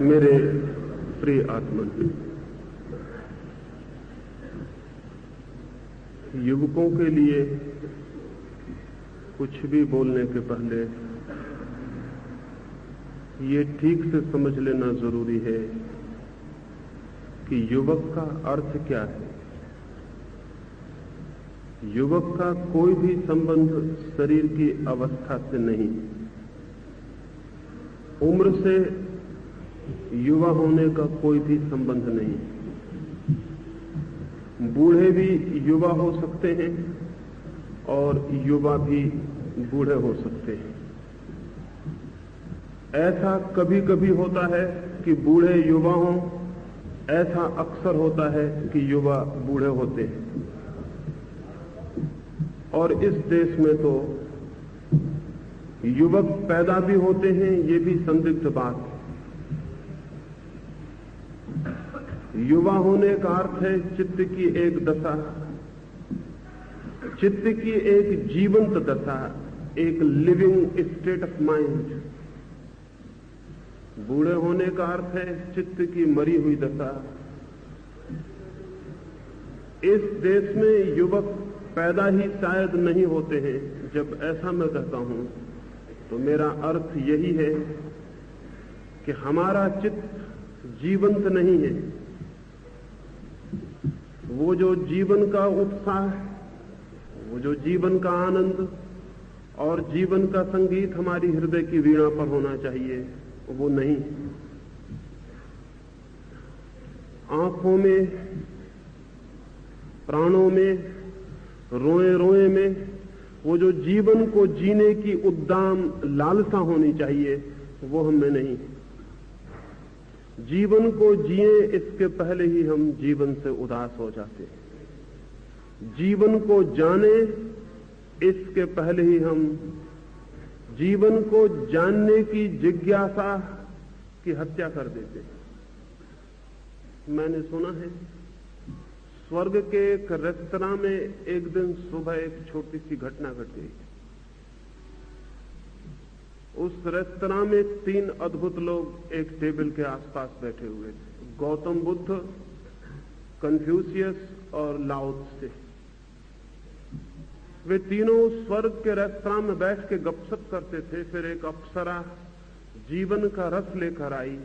मेरे प्रिय आत्मन, युवकों के लिए कुछ भी बोलने के पहले ये ठीक से समझ लेना जरूरी है कि युवक का अर्थ क्या है। युवक का कोई भी संबंध शरीर की अवस्था से नहीं, उम्र से युवा होने का कोई भी संबंध नहीं। बूढ़े भी युवा हो सकते हैं और युवा भी बूढ़े हो सकते हैं। ऐसा कभी कभी होता है कि बूढ़े युवा हों, ऐसा अक्सर होता है कि युवा बूढ़े होते हैं। और इस देश में तो युवक पैदा भी होते हैं, ये भी संदिग्ध बात है। युवा होने का अर्थ है चित्त की एक दशा, चित्त की एक जीवंत दशा, एक लिविंग स्टेट ऑफ माइंड। बूढ़े होने का अर्थ है चित्त की मरी हुई दशा। इस देश में युवक पैदा ही शायद नहीं होते हैं। जब ऐसा मैं कहता हूं तो मेरा अर्थ यही है कि हमारा चित्त जीवंत नहीं है। वो जो जीवन का उत्साह, वो जो जीवन का आनंद और जीवन का संगीत हमारी हृदय की वीणा पर होना चाहिए, वो नहीं। आंखों में, प्राणों में, रोए रोए में वो जो जीवन को जीने की उद्दाम लालसा होनी चाहिए, वो हमें नहीं। जीवन को जिए इसके पहले ही हम जीवन से उदास हो जाते हैं। जीवन को जाने इसके पहले ही हम जीवन को जानने की जिज्ञासा की हत्या कर देते हैं। मैंने सुना है स्वर्ग के एक रेस्तरां में एक दिन सुबह एक छोटी सी घटना घट गई। उस रेस्तरां में 3 अद्भुत लोग एक टेबल के आसपास बैठे हुए थे। गौतम बुद्ध, कन्फ्यूशियस और लाओ त्से। वे तीनों स्वर्ग के रेस्तरां में बैठ के गपशप करते थे। फिर एक अप्सरा जीवन का रस लेकर आई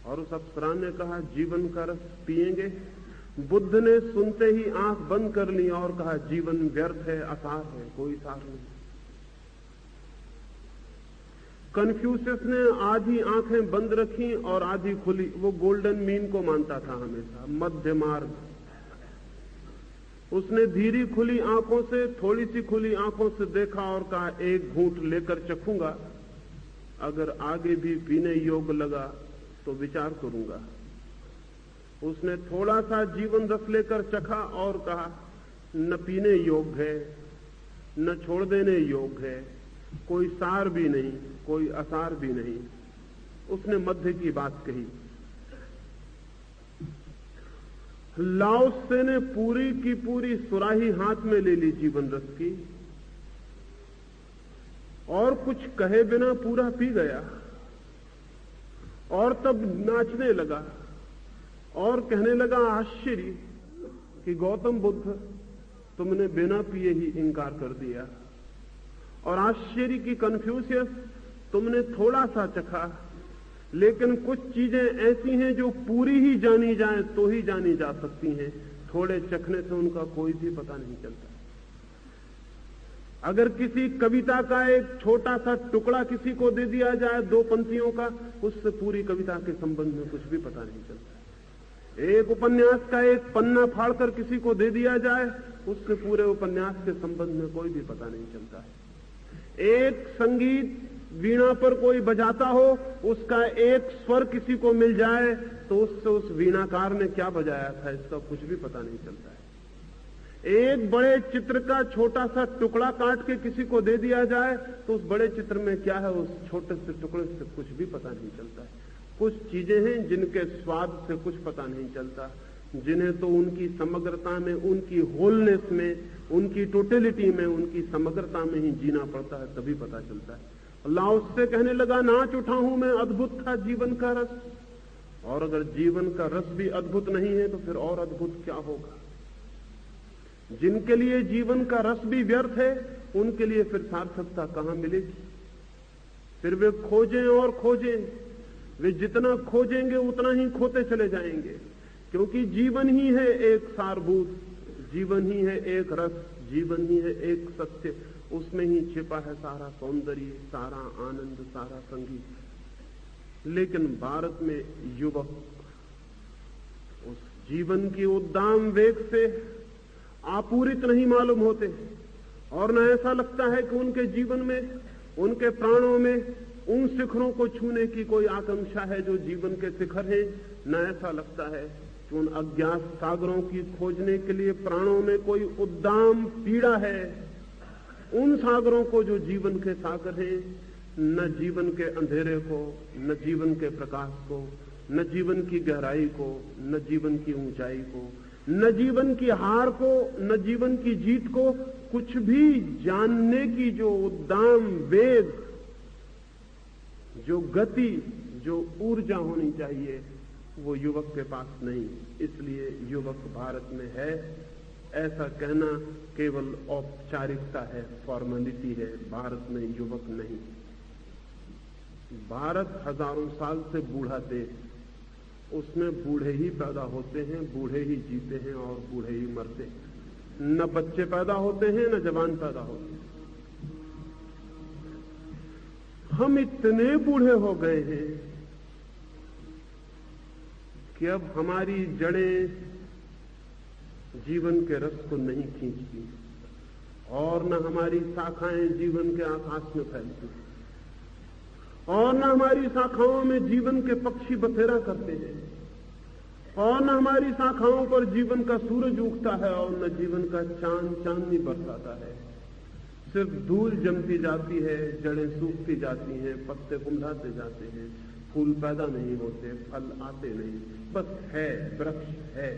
और उस अप्सरा ने कहा, जीवन का रस पिएंगे? बुद्ध ने सुनते ही आंख बंद कर ली और कहा, जीवन व्यर्थ है, असार है, कोई सार नहीं। कन्फ्यूशियस ने आधी आंखें बंद रखी और आधी खुली। वो गोल्डन मीन को मानता था हमेशा, मध्य मार्ग। उसने धीरी खुली आंखों से, थोड़ी सी खुली आंखों से देखा और कहा, एक घूंट लेकर चखूंगा, अगर आगे भी पीने योग्य लगा तो विचार करूंगा। उसने थोड़ा सा जीवन रस लेकर चखा और कहा, न पीने योग्य है, न छोड़ देने योग्य है, कोई सार भी नहीं, कोई असार भी नहीं। उसने मध्य की बात कही। लाओ त्से ने पूरी की पूरी सुराही हाथ में ले ली जीवन रस की और कुछ कहे बिना पूरा पी गया और तब नाचने लगा और कहने लगा, आश्चर्य कि गौतम बुद्ध, तुमने बिना पिए ही इंकार कर दिया। और आश्चर्य की कन्फ्यूशियस, तुमने थोड़ा सा चखा, लेकिन कुछ चीजें ऐसी हैं जो पूरी ही जानी जाए तो ही जानी जा सकती हैं। थोड़े चखने से उनका कोई भी पता नहीं चलता। अगर किसी कविता का एक छोटा सा टुकड़ा किसी को दे दिया जाए, 2 पंक्तियों का, उससे पूरी कविता के संबंध में कुछ भी पता नहीं चलता। एक उपन्यास का एक पन्ना फाड़कर किसी को दे दिया जाए, उससे पूरे उपन्यास के संबंध में कोई भी पता नहीं चलता है। एक संगीत वीणा पर कोई बजाता हो, उसका एक स्वर किसी को मिल जाए तो उससे उस वीणाकार ने क्या बजाया था इसका कुछ भी पता नहीं चलता है। एक बड़े चित्र का छोटा सा टुकड़ा काट के किसी को दे दिया जाए तो उस बड़े चित्र में क्या है, उस छोटे से टुकड़े से कुछ भी पता नहीं चलता है। कुछ चीजें हैं जिनके स्वाद से कुछ पता नहीं चलता, जिन्हें तो उनकी समग्रता में, उनकी होलनेस में, उनकी टोटलिटी में, उनकी समग्रता में ही जीना पड़ता है, तभी पता चलता है। लाओस से कहने लगा, नाच उठा हूं मैं, अद्भुत था जीवन का रस। और अगर जीवन का रस भी अद्भुत नहीं है तो फिर और अद्भुत क्या होगा? जिनके लिए जीवन का रस भी व्यर्थ है, उनके लिए फिर सार्थकता कहां मिलेगी? फिर वे खोजें और खोजें, वे जितना खोजेंगे उतना ही खोते चले जाएंगे, क्योंकि जीवन ही है एक सारभूत, जीवन ही है एक रस, जीवन ही है एक सत्य। उसमें ही छिपा है सारा सौंदर्य, सारा आनंद, सारा संगीत। लेकिन भारत में युवक उस जीवन की उद्दाम वेग से आपूरित नहीं मालूम होते, और न ऐसा लगता है कि उनके जीवन में, उनके प्राणों में उन शिखरों को छूने की कोई आकांक्षा है जो जीवन के शिखर हैं। न ऐसा लगता है कि उन अज्ञात सागरों की खोजने के लिए प्राणों में कोई उद्दाम पीड़ा है। उन सागरों को जो जीवन के सागर हैं, न जीवन के अंधेरे को, न जीवन के प्रकाश को, न जीवन की गहराई को, न जीवन की ऊंचाई को, न जीवन की हार को, न जीवन की जीत को, कुछ भी जानने की जो उद्दाम वेग, जो गति, जो ऊर्जा होनी चाहिए, वो युवक के पास नहीं। इसलिए युवक भारत में है, ऐसा कहना केवल औपचारिकता है, फॉर्मेलिटी है। भारत में युवक नहीं। भारत हजारों साल से बूढ़ा देश, उसमें बूढ़े ही पैदा होते हैं, बूढ़े ही जीते हैं और बूढ़े ही मरते हैं। न बच्चे पैदा होते हैं, न जवान पैदा होते हैं। हम इतने बूढ़े हो गए हैं कि अब हमारी जड़ें जीवन के रस को नहीं खींचती, और न हमारी शाखाएं जीवन के आकाश में फैलती, और न हमारी शाखाओं में जीवन के पक्षी बसेरा करते हैं, और न हमारी शाखाओं पर जीवन का सूरज उगता है, और न जीवन का चांद चांदनी बरसाता है। सिर्फ धूल जमती जाती है, जड़ें सूखती जाती हैं, पत्ते कुंढाते जाते हैं, फूल पैदा नहीं होते, फल आते नहीं, बस है, वृक्ष है,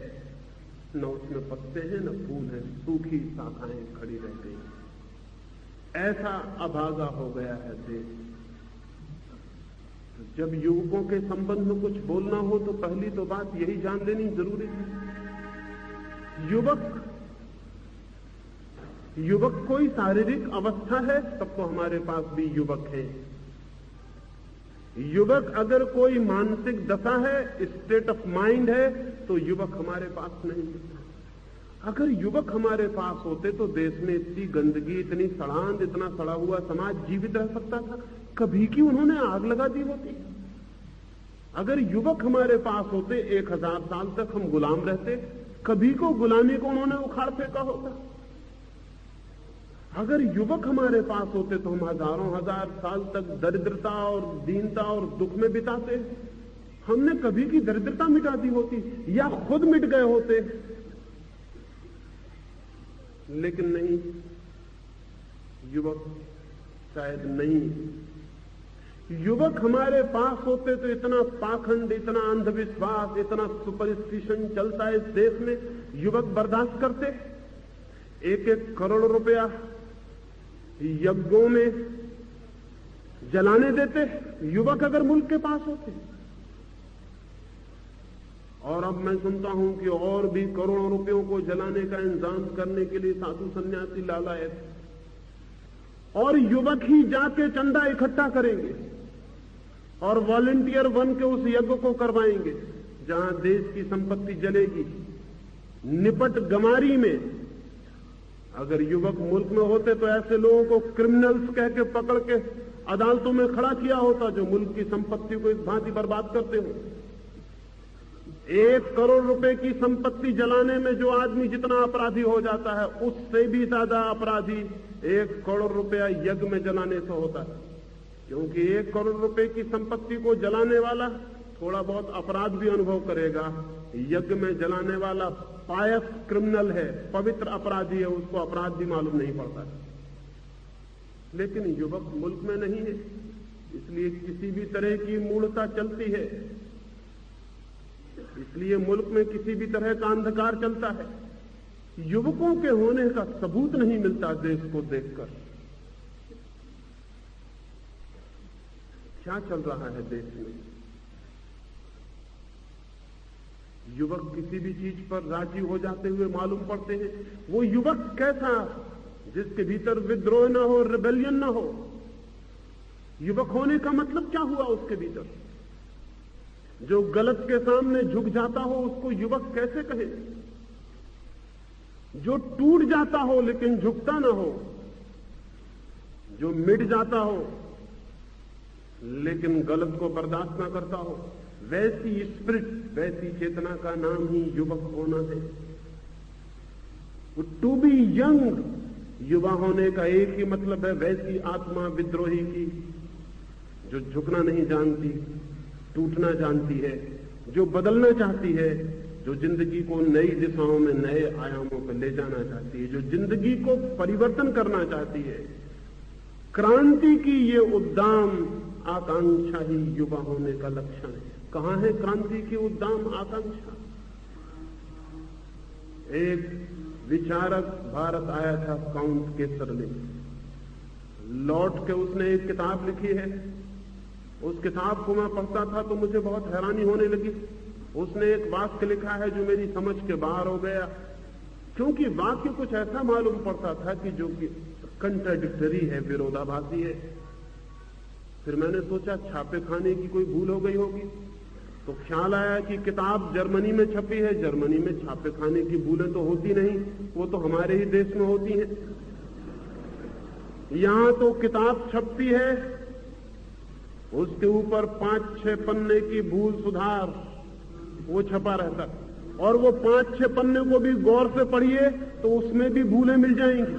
न उसमें पत्ते हैं न फूल है, सूखी शाखाएं खड़ी रह गई। ऐसा अभागा हो गया है देश। जब युवकों के संबंध में कुछ बोलना हो तो पहली तो बात यही जान लेनी जरूरी है, युवक कोई शारीरिक अवस्था है, तब तो हमारे पास भी युवक है। युवक अगर कोई मानसिक दशा है, स्टेट ऑफ माइंड है, तो युवक हमारे पास नहीं। अगर युवक हमारे पास होते तो देश में इतनी गंदगी, इतनी सड़ांध, इतना सड़ा हुआ समाज जीवित रह सकता था? कभी की उन्होंने आग लगा दी होती। अगर युवक हमारे पास होते, 1000 साल तक हम गुलाम रहते, कभी को गुलामी को उन्होंने उखाड़ फेंका होता। अगर युवक हमारे पास होते तो हम हजारों हजार साल तक दरिद्रता और दीनता और दुख में बिताते। हमने कभी की दरिद्रता मिटा दी होती, या खुद मिट गए होते। लेकिन नहीं, युवक शायद नहीं। युवक हमारे पास होते तो इतना पाखंड, इतना अंधविश्वास, इतना सुपरस्टिशन चलता है इस देश में, युवक बर्दाश्त करते? 1-1 करोड़ रुपया यज्ञों में जलाने देते युवक अगर मुल्क के पास होते? और अब मैं सुनता हूं कि और भी करोड़ों रुपयों को जलाने का इंतजाम करने के लिए साधु सन्यासी लालायत, और युवक ही जाके चंदा इकट्ठा करेंगे और वॉलंटियर बन के उस यज्ञ को करवाएंगे जहां देश की संपत्ति जलेगी। निपट गमारी में अगर युवक मुल्क में होते तो ऐसे लोगों को क्रिमिनल्स कह के पकड़ के अदालतों में खड़ा किया होता जो मुल्क की संपत्ति को इस भांति बर्बाद करते हो। 1 करोड़ रुपए की संपत्ति जलाने में जो आदमी जितना अपराधी हो जाता है, उससे भी ज्यादा अपराधी 1 करोड़ रुपया यज्ञ में जलाने से होता है। क्योंकि 1 करोड़ रुपए की संपत्ति को जलाने वाला थोड़ा बहुत अपराध भी अनुभव करेगा, यज्ञ में जलाने वाला पायस क्रिमिनल है, पवित्र अपराधी है, उसको अपराध भी मालूम नहीं पड़ता। लेकिन युवक मुल्क में नहीं है, इसलिए किसी भी तरह की मूढ़ता चलती है, इसलिए मुल्क में किसी भी तरह का अंधकार चलता है। युवकों के होने का सबूत नहीं मिलता देश को देखकर। क्या चल रहा है देश में? युवक किसी भी चीज पर राजी हो जाते हुए मालूम पड़ते हैं। वो युवक कैसा जिसके भीतर विद्रोह न हो, रिबेलियन न हो? युवक होने का मतलब क्या हुआ उसके भीतर? जो गलत के सामने झुक जाता हो उसको युवक कैसे कहे? जो टूट जाता हो लेकिन झुकता ना हो, जो मिट जाता हो लेकिन गलत को बर्दाश्त ना करता हो, वैसी स्पिरिट, वैसी चेतना का नाम ही युवक होना है। टू बी यंग, युवा होने का एक ही मतलब है वैसी आत्मा विद्रोही की जो झुकना नहीं जानती, टूटना जानती है, जो बदलना चाहती है, जो जिंदगी को नई दिशाओं में, नए आयामों पर ले जाना चाहती है, जो जिंदगी को परिवर्तन करना चाहती है। क्रांति की ये उद्दाम आकांक्षा ही युवा होने का लक्षण है। कहां है क्रांति की उद्दाम आकांक्षा? एक विचारक भारत आया था, काउंट केसरलिंग। लौट के उसने एक किताब लिखी है। उस किताब को मैं पढ़ता था तो मुझे बहुत हैरानी होने लगी। उसने एक वाक्य लिखा है जो मेरी समझ के बाहर हो गया, क्योंकि वाक्य कुछ ऐसा मालूम पड़ता था कि जो कि कंट्राडिक्टरी है, विरोधाभासी है। फिर मैंने सोचा छापे खाने की कोई भूल हो गई होगी, तो ख्याल आया कि किताब जर्मनी में छपी है। जर्मनी में छापे खाने की भूलें तो होती नहीं, वो तो हमारे ही देश में होती हैं। यहां तो किताब छपती है, उसके ऊपर 5-6 पन्ने की भूल सुधार वो छपा रहता, और वो 5-6 पन्ने को भी गौर से पढ़िए तो उसमें भी भूलें मिल जाएंगी।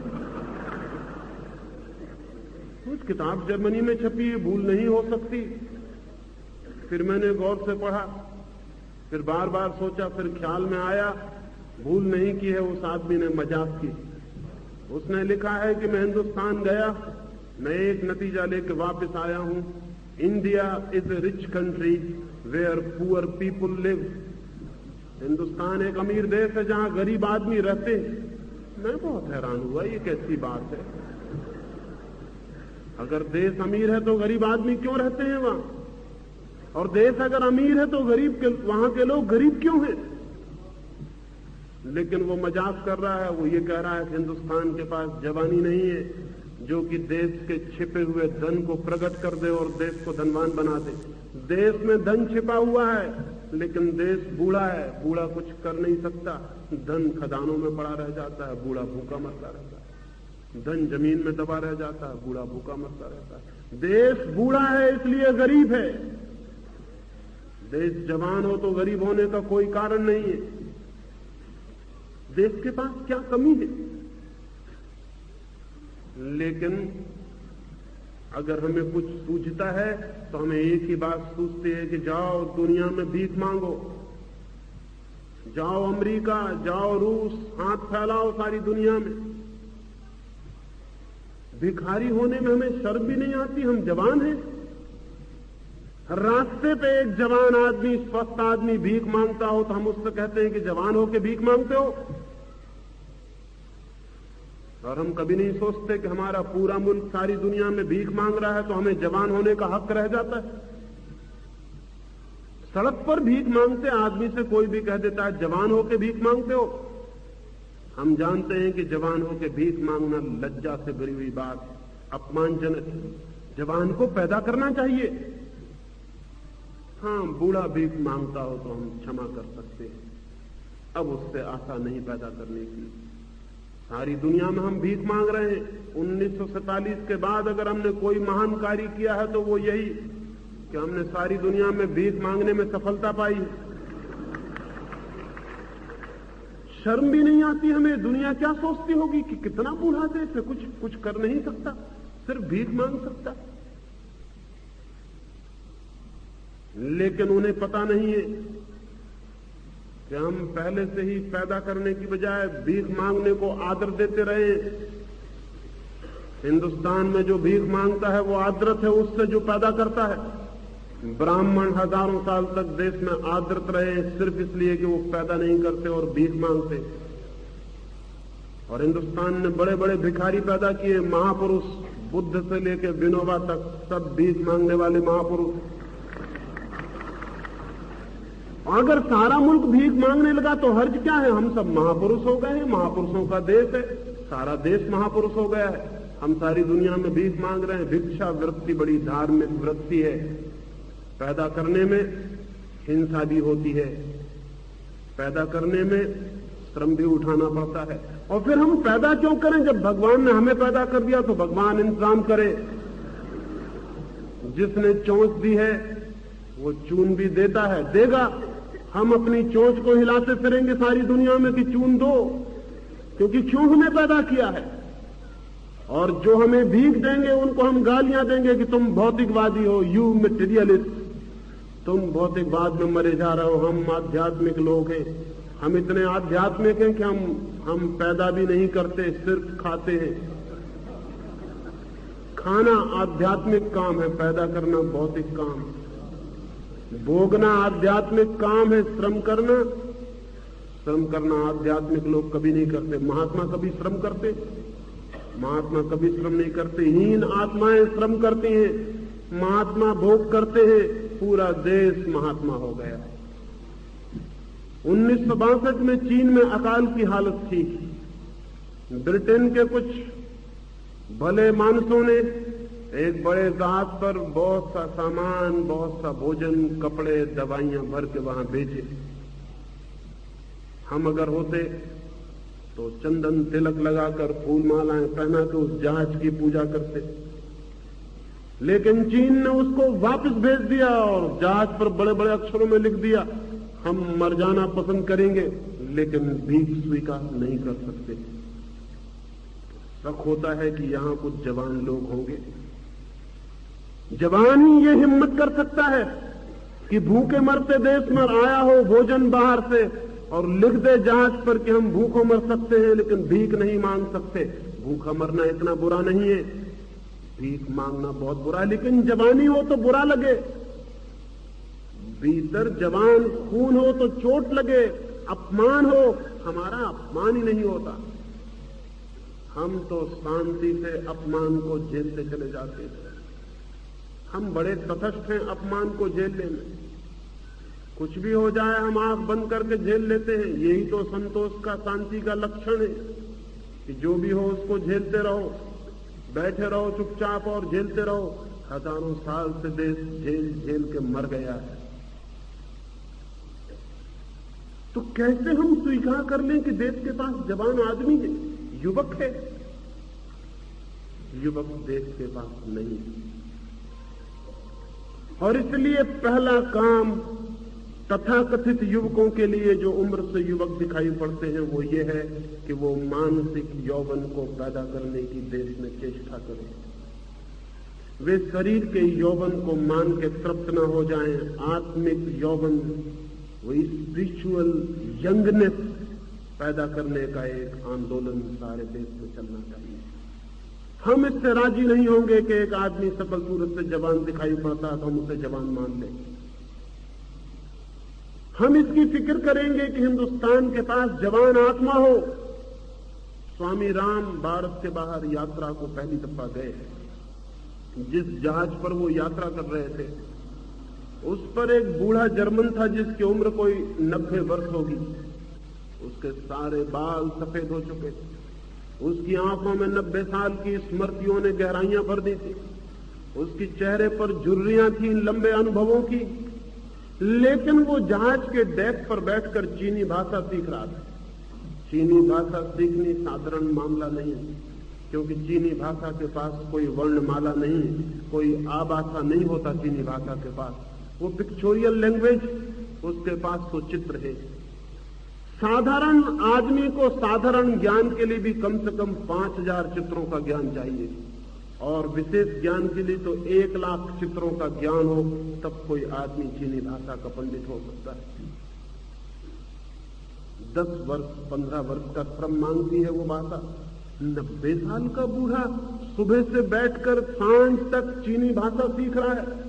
उस किताब जर्मनी में छपी है, भूल नहीं हो सकती। फिर मैंने गौर से पढ़ा, फिर बार बार सोचा, फिर ख्याल में आया भूल नहीं की है, उस आदमी ने मजाक की। उसने लिखा है कि मैं हिंदुस्तान गया, मैं एक नतीजा लेके वापस आया हूं, India is a rich country where poor people live. Hindustan एक अमीर देश है जहां गरीब आदमी रहते हैं। मैं बहुत हैरान हुआ, ये कैसी बात है? अगर देश अमीर है तो गरीब आदमी क्यों रहते हैं वहां? और देश अगर अमीर है तो वहां के लोग गरीब क्यों हैं? लेकिन वो मजाक कर रहा है। वो ये कह रहा है कि हिंदुस्तान के पास जवानी नहीं है जो कि देश के छिपे हुए धन को प्रकट कर दे और देश को धनवान बना दे। देश में धन छिपा हुआ है लेकिन देश बूढ़ा है, बूढ़ा कुछ कर नहीं सकता। धन खदानों में पड़ा रह जाता है, बूढ़ा भूखा मरता रहता है। धन जमीन में दबा रह जाता है, बूढ़ा भूखा मरता रहता है। देश बूढ़ा है इसलिए गरीब है। देश जवान हो तो गरीब होने का कोई कारण नहीं है। देश के पास क्या कमी है? लेकिन अगर हमें कुछ सूझता है तो हमें एक ही बात सूझती है कि जाओ दुनिया में भीख मांगो, जाओ अमेरिका, जाओ रूस, हाथ फैलाओ सारी दुनिया में। भिखारी होने में हमें शर्म भी नहीं आती, हम जवान हैं। रास्ते पे एक जवान आदमी, स्वस्थ आदमी भीख मांगता हो तो हम उससे कहते हैं कि जवान हो के भीख मांगते हो। और हम कभी नहीं सोचते कि हमारा पूरा मुल्क सारी दुनिया में भीख मांग रहा है तो हमें जवान होने का हक रह जाता है। सड़क पर भीख मांगते आदमी से कोई भी कह देता है जवान हो के भीख मांगते हो। हम जानते हैं कि जवान हो के भीख मांगना लज्जा से भरी हुई बात, अपमानजनक है। जवान को पैदा करना चाहिए। हाँ, बूढ़ा भीख मांगता हो तो हम क्षमा कर सकते हैं, अब उससे आशा नहीं पैदा करने की। सारी दुनिया में हम भीख मांग रहे हैं। 1947 के बाद अगर हमने कोई महान कार्य किया है तो वो यही कि हमने सारी दुनिया में भीख मांगने में सफलता पाई। शर्म भी नहीं आती हमें। दुनिया क्या सोचती होगी कि कितना बूढ़ा देश है, कुछ कर नहीं सकता, सिर्फ भीख मांग सकता। लेकिन उन्हें पता नहीं है कि हम पहले से ही पैदा करने की बजाय भीख मांगने को आदर देते रहे। हिंदुस्तान में जो भीख मांगता है वो आदरत है उससे जो पैदा करता है। ब्राह्मण हजारों साल तक देश में आदरत रहे सिर्फ इसलिए कि वो पैदा नहीं करते और भीख मांगते। और हिंदुस्तान ने बड़े बड़े भिखारी पैदा किए, महापुरुष बुद्ध से लेकर विनोबा तक सब भीख मांगने वाले महापुरुष। अगर सारा मुल्क भीख मांगने लगा तो हर्ज क्या है? हम सब महापुरुष हो गए हैं, महापुरुषों का देश है, सारा देश महापुरुष हो गया है। हम सारी दुनिया में भीख मांग रहे हैं। भिक्षा वृत्ति बड़ी धार्मिक वृत्ति है। पैदा करने में हिंसा भी होती है, पैदा करने में श्रम भी उठाना पड़ता है। और फिर हम पैदा क्यों करें? जब भगवान ने हमें पैदा कर दिया तो भगवान इंतजाम करे। जिसने चोंच दी है वो चून भी देता है, देगा। हम अपनी चोंच को हिलाते फिरेंगे सारी दुनिया में कि चून दो, क्योंकि क्यों हमें पैदा किया है। और जो हमें भीख देंगे उनको हम गालियां देंगे कि तुम भौतिकवादी हो, यू मटेरियलिस्ट, तुम भौतिकवाद में मरे जा रहे हो। हम आध्यात्मिक लोग हैं। हम इतने आध्यात्मिक हैं कि हम पैदा भी नहीं करते, सिर्फ खाते हैं। खाना आध्यात्मिक काम है, पैदा करना भौतिक काम। भोगना आध्यात्मिक काम है, श्रम करना आध्यात्मिक लोग कभी नहीं करते। महात्मा कभी श्रम करते? महात्मा कभी श्रम नहीं करते। हीन आत्माएं श्रम करती हैं, महात्मा भोग करते हैं। पूरा देश महात्मा हो गया। 1962 में चीन में अकाल की हालत थी। ब्रिटेन के कुछ भले मानसों ने एक बड़े जहाज पर बहुत सा सामान, बहुत सा भोजन, कपड़े, दवाइयां भर के वहां भेजे। हम अगर होते तो चंदन तिलक लगाकर, फूल मालाएं पहना के उस जहाज की पूजा करते। लेकिन चीन ने उसको वापस भेज दिया और जहाज पर बड़े बड़े अक्षरों में लिख दिया, हम मर जाना पसंद करेंगे लेकिन भीख स्वीकार नहीं कर सकते। शक होता है कि यहां कुछ जवान लोग होंगे। जवान ही ये हिम्मत कर सकता है कि भूखे मरते देश में आया हो भोजन बाहर से और लिख दे जहाज पर कि हम भूखों मर सकते हैं लेकिन भीख नहीं मांग सकते। भूखा मरना इतना बुरा नहीं है, भीख मांगना बहुत बुरा है। लेकिन जवानी हो तो बुरा लगे, भीतर जवान खून हो तो चोट लगे, अपमान हो। हमारा अपमान ही नहीं होता। हम तो शांति से अपमान को झेलते चले जाते हैं। हम बड़े तटस्थ हैं अपमान को झेलने में। कुछ भी हो जाए हम आंख बंद करके झेल लेते हैं। यही तो संतोष का, शांति का लक्षण है कि जो भी हो उसको झेलते रहो, बैठे रहो चुपचाप और झेलते रहो। हजारों साल से देश झेल झेल के मर गया है। तो कैसे हम स्वीकार कर लें कि देश के पास जवान आदमी है, युवक है? युवक देश के पास नहीं। और इसलिए पहला काम तथाकथित युवकों के लिए जो उम्र से युवक दिखाई पड़ते हैं वो ये है कि वो मानसिक यौवन को पैदा करने की देश में चेष्टा करें। वे शरीर के यौवन को मान के तृप्त न हो जाएं। आत्मिक यौवन, वो स्पिरिचुअल यंगनेस पैदा करने का एक आंदोलन सारे देश में चलना चाहिए। हम इससे राजी नहीं होंगे कि एक आदमी सकल सूरत से जवान दिखाई पड़ता है तो हम उसे जवान मान लें। हम इसकी फिक्र करेंगे कि हिंदुस्तान के पास जवान आत्मा हो। स्वामी राम भारत के बाहर यात्रा को पहली दफा गए। जिस जहाज पर वो यात्रा कर रहे थे उस पर एक बूढ़ा जर्मन था जिसकी उम्र कोई 90 वर्ष होगी। उसके सारे बाल सफेद हो चुके, उसकी आंखों में 90 साल की स्मृतियों ने गहराइयां भर दी थी, उसकी चेहरे पर झुर्रियां थी लंबे अनुभवों की। लेकिन वो जहाज के डेक पर बैठकर चीनी भाषा सीख रहा था। चीनी भाषा सीखनी साधारण मामला नहीं है, क्योंकि चीनी भाषा के पास कोई वर्णमाला नहीं है, कोई आभाषा नहीं होता चीनी भाषा के पास। वो पिक्चोरियल लैंग्वेज, उसके पास तो चित्र है। साधारण आदमी को साधारण ज्ञान के लिए भी कम से कम 5000 चित्रों का ज्ञान चाहिए, और विशेष ज्ञान के लिए तो 1 लाख चित्रों का ज्ञान हो, तब कोई आदमी चीनी भाषा का पंडित हो सकता है। 10 वर्ष 15 वर्ष का श्रम मांगती है वो भाषा। 90 साल का बूढ़ा सुबह से बैठकर सांझ तक चीनी भाषा सीख रहा है।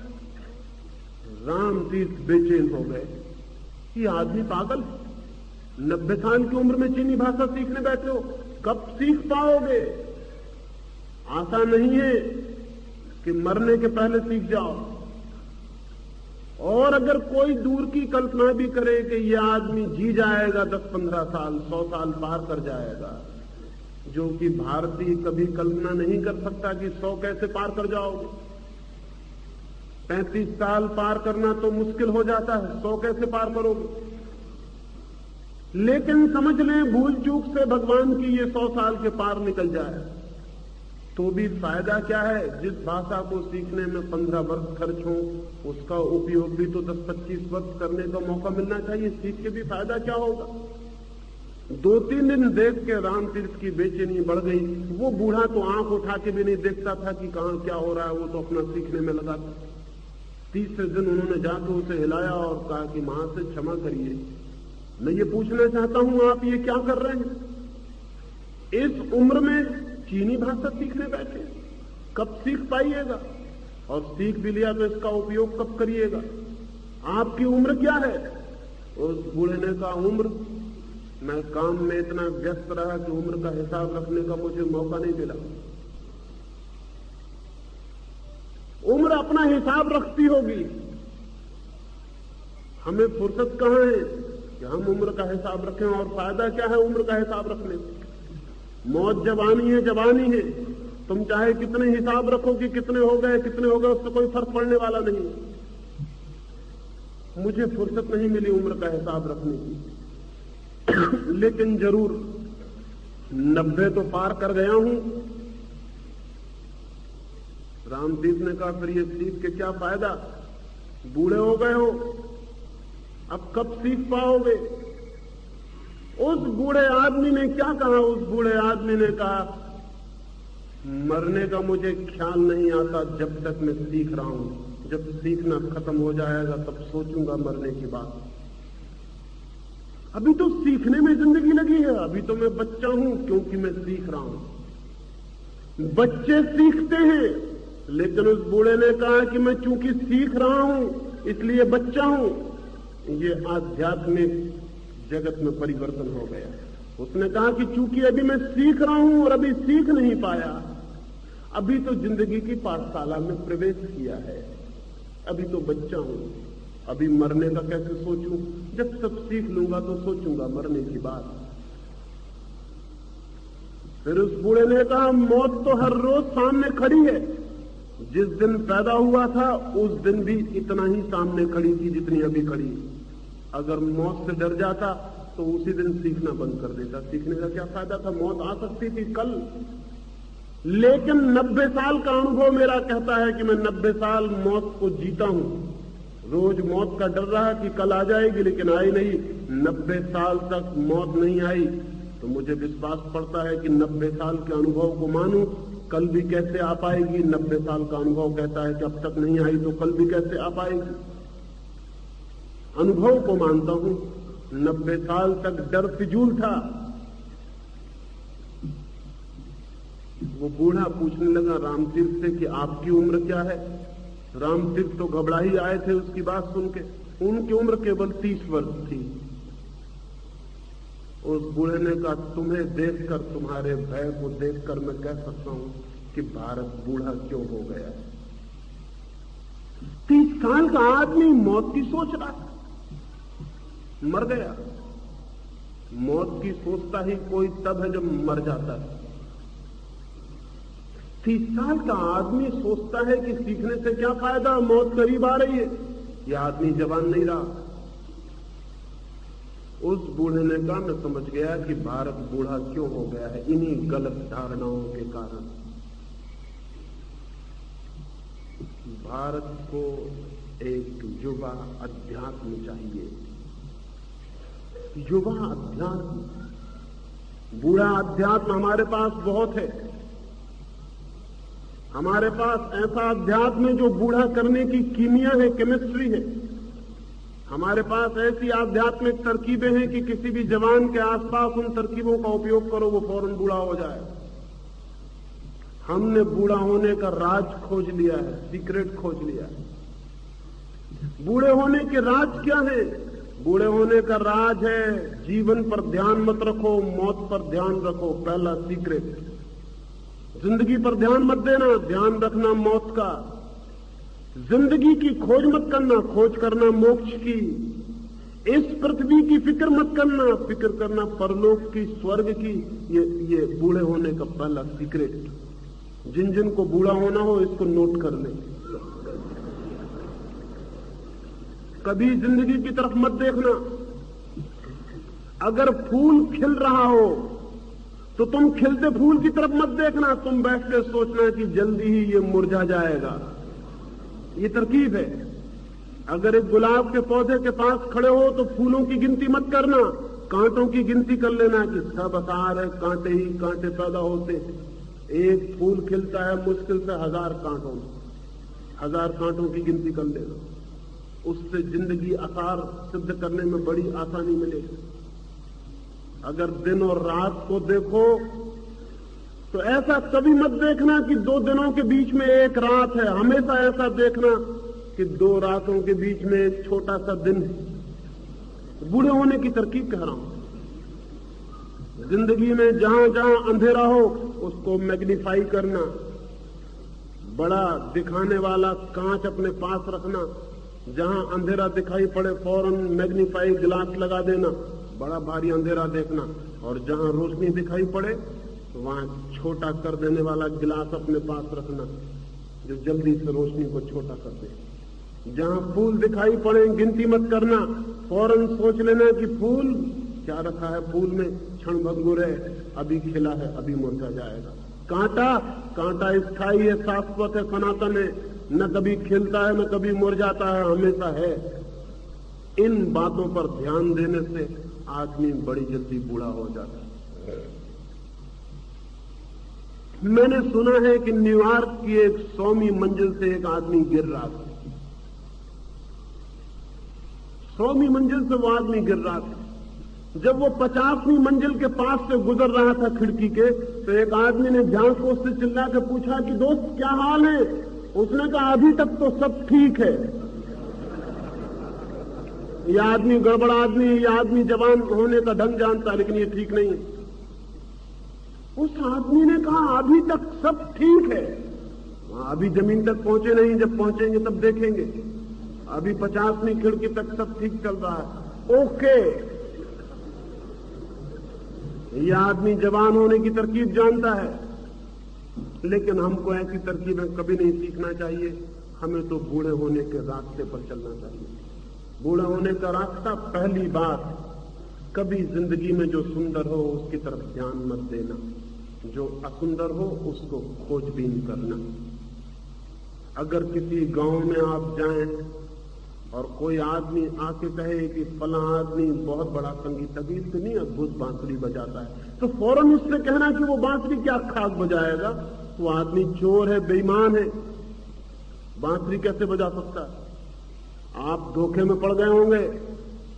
राम तीर्थ बेचैन हो गए, ये आदमी पागल। 90 साल की उम्र में चीनी भाषा सीखने बैठे हो, कब सीख पाओगे? आशा नहीं है कि मरने के पहले सीख जाओ। और अगर कोई दूर की कल्पना भी करे कि यह आदमी जी जाएगा 10-15 साल, 100 साल पार कर जाएगा, जो कि भारतीय कभी कल्पना नहीं कर सकता कि 100 कैसे पार कर जाओगे। 35 साल पार करना तो मुश्किल हो जाता है, 100 कैसे पार करोगे। लेकिन समझ लें भूल चूक से भगवान की ये 100 साल के पार निकल जाए तो भी फायदा क्या है। जिस भाषा को सीखने में 15 वर्ष खर्च हो, उसका उपयोग भी तो 10-25 वर्ष करने का मौका मिलना चाहिए। सीख के भी फायदा क्या होगा। 2-3 दिन देख के रामतीर्थ की बेचैनी बढ़ गई। वो बूढ़ा तो आंख उठा के भी नहीं देखता था कि कहां क्या हो रहा है, वो तो अपना सीखने में लगा था। तीसरे दिन उन्होंने जाकर उसे हिलाया और कहा कि महाशय क्षमा करिए, मैं ये पूछना चाहता हूं आप ये क्या कर रहे हैं। इस उम्र में चीनी भाषा सीखने बैठे, कब सीख पाइएगा, और सीख भी लिया तो इसका उपयोग कब करिएगा। आपकी उम्र क्या है। उस बूढ़े ने कहा उम्र, मैं काम में इतना व्यस्त रहा कि उम्र का हिसाब रखने का मुझे मौका नहीं मिला। उम्र अपना हिसाब रखती होगी, हमें फुर्सत कहां है कि हम उम्र का हिसाब रखें। और फायदा क्या है उम्र का हिसाब रखने से। मौत जवानी है, जवानी है, तुम चाहे कितने हिसाब रखो कि कितने हो गए, उससे कोई फर्क पड़ने वाला नहीं। मुझे फुर्सत नहीं मिली उम्र का हिसाब रखने की, लेकिन जरूर 90 तो पार कर गया हूं। रामतीर्थ ने कहा फिर ये सीख के क्या फायदा, बूढ़े हो गए हो, अब कब सीख पाओगे। उस बूढ़े आदमी ने क्या कहा। उस बूढ़े आदमी ने कहा मरने का मुझे ख्याल नहीं आता जब तक मैं सीख रहा हूं। जब सीखना खत्म हो जाएगा तब सोचूंगा मरने की बात। अभी तो सीखने में जिंदगी लगी है, अभी तो मैं बच्चा हूं क्योंकि मैं सीख रहा हूं। बच्चे सीखते हैं, लेकिन उस बूढ़े ने कहा कि मैं चूंकि सीख रहा हूं इसलिए बच्चा हूं। ये आध्यात्मिक जगत में परिवर्तन हो गया। उसने कहा कि चूंकि अभी मैं सीख रहा हूं और अभी सीख नहीं पाया, अभी तो जिंदगी की पाठशाला में प्रवेश किया है, अभी तो बच्चा हूं, अभी मरने का कैसे सोचूं। जब सब सीख लूंगा तो सोचूंगा मरने की बात। फिर उस बूढ़े ने कहा मौत तो हर रोज सामने खड़ी है। जिस दिन पैदा हुआ था उस दिन भी इतना ही सामने खड़ी थी जितनी अभी खड़ी। अगर मौत से डर जाता तो उसी दिन सीखना बंद कर देता। सीखने का क्या फायदा था, मौत आ सकती थी कल। लेकिन 90 साल का अनुभव मेरा कहता है कि मैं 90 साल मौत को जीता हूं। रोज मौत का डर रहा कि कल आ जाएगी, लेकिन आई नहीं। 90 साल तक मौत नहीं आई तो मुझे विश्वास पड़ता है कि 90 साल के अनुभव को मानूं। कल भी कैसे आ पाएगी, 90 साल का अनुभव कहता है कि अब तक नहीं आई तो कल भी कैसे आ पाएगी। अनुभव को मानता हूं। 90 साल तक डर फिजूल था। वो बूढ़ा पूछने लगा रामतीर्थ से कि आपकी उम्र क्या है। रामतीर्थ तो घबरा ही आए थे उसकी बात सुन के। उनकी उम्र केवल 30 वर्ष थी। उस बूढ़े ने कहा तुम्हें देखकर, तुम्हारे भय को देखकर मैं कह सकता हूं कि भारत बूढ़ा क्यों हो गया। 30 साल का आदमी मौत की सोच रहा, मर गया। मौत की सोचता ही कोई तब है जब मर जाता है। 30 साल का आदमी सोचता है कि सीखने से क्या फायदा, मौत करीब आ रही है। यह आदमी जवान नहीं रहा। उस बूढ़े ने कहा मैं समझ गया कि भारत बूढ़ा क्यों हो गया है, इन्हीं गलत धारणाओं के कारण। भारत को एक युवा अध्यात्म चाहिए। युवा अध्यात्म, बूढ़ा अध्यात्म हमारे पास बहुत है। हमारे पास ऐसा अध्यात्म है जो बूढ़ा करने की कीमिया है, केमिस्ट्री है। हमारे पास ऐसी आध्यात्मिक तरकीबें हैं कि किसी भी जवान के आसपास उन तरकीबों का उपयोग करो, वो फौरन बूढ़ा हो जाए। हमने बूढ़ा होने का राज खोज लिया है, सीक्रेट खोज लिया है। बूढ़े होने के राज क्या है? बूढ़े होने का राज है जीवन पर ध्यान मत रखो, मौत पर ध्यान रखो। पहला सीक्रेट। जिंदगी पर ध्यान मत देना, ध्यान रखना मौत का। जिंदगी की खोज मत करना, खोज करना मोक्ष की। इस पृथ्वी की फिक्र मत करना, फिक्र करना परलोक की, स्वर्ग की। ये बूढ़े होने का पहला सीक्रेट। जिन जिन को बूढ़ा होना हो इसको नोट कर ले। कभी जिंदगी की तरफ मत देखना। अगर फूल खिल रहा हो तो तुम खिलते फूल की तरफ मत देखना, तुम बैठ के सोचना कि जल्दी ही ये मुरझा जाएगा। ये तरकीब है। अगर एक गुलाब के पौधे के पास खड़े हो तो फूलों की गिनती मत करना, कांटों की गिनती कर लेना कि सब आसार है, कांटे ही कांटे पैदा होते। एक फूल खिलता है मुश्किल से 1000 कांटों में, 1000 कांटों की गिनती कर लेना। उससे जिंदगी आसार सिद्ध करने में बड़ी आसानी मिलेगी। अगर दिन और रात को देखो तो ऐसा कभी मत देखना कि 2 दिनों के बीच में एक रात है। हमेशा ऐसा देखना कि 2 रातों के बीच में एक छोटा सा दिन है। बूढ़े होने की तरकीब कह रहा हूं। जिंदगी में जहां जहां अंधेरा हो उसको मैग्नीफाई करना, बड़ा दिखाने वाला कांच अपने पास रखना। जहां अंधेरा दिखाई पड़े फौरन मैग्नीफाई ग्लास लगा देना, बड़ा भारी अंधेरा देखना। और जहां रोशनी दिखाई पड़े तो वहां छोटा कर देने वाला गिलास अपने पास रखना, जो जल्दी से रोशनी को छोटा कर दे। जहां फूल दिखाई पड़े गिनती मत करना, फौरन सोच लेना कि फूल क्या रखा है फूल में, क्षण भंगुर है, अभी खिला है, अभी मुरझा जाएगा। कांटा स्थायी है, शाश्वत है, सनातन है, न कभी खिलता है न कभी मुरझाता है, हमेशा है। इन बातों पर ध्यान देने से आदमी बड़ी जल्दी बूढ़ा हो जाता है। मैंने सुना है कि न्यूयॉर्क की एक 100वीं मंजिल से एक आदमी गिर रहा था। 100वीं मंजिल से वो आदमी गिर रहा था। जब वो 50वीं मंजिल के पास से गुजर रहा था खिड़की के, तो एक आदमी ने ध्यान से उससे चिल्ला के पूछा कि दोस्त क्या हाल है? उसने कहा अभी तक तो सब ठीक है। यह आदमी गड़बड़ आदमी, यह आदमी जवान होने का ढंग जानता, लेकिन ये ठीक नहीं है। उस आदमी ने कहा अभी तक सब ठीक है। अभी जमीन तक पहुंचे नहीं, जब पहुंचेंगे तब देखेंगे। अभी 50वीं खिड़की तक सब ठीक चल रहा है। ओके, यह आदमी जवान होने की तरकीब जानता है, लेकिन हमको ऐसी तरकीबें कभी नहीं सीखना चाहिए। हमें तो बूढ़े होने के रास्ते पर चलना चाहिए। बूढ़ा होने का रास्ता, पहली बात, कभी जिंदगी में जो सुंदर हो उसकी तरफ ध्यान मत देना, जो असुंदर हो उसको खोजबीन करना। अगर किसी गांव में आप जाएं और कोई आदमी आके कहे कि फला आदमी बहुत बड़ा संगीत, अभी इतनी अद्भुत बांसुरी बजाता है, तो फौरन उससे कहना कि वो बांसुरी क्या खाक बजाएगा, वो आदमी चोर है, बेईमान है, बांसुरी कैसे बजा सकता है? आप धोखे में पड़ गए होंगे।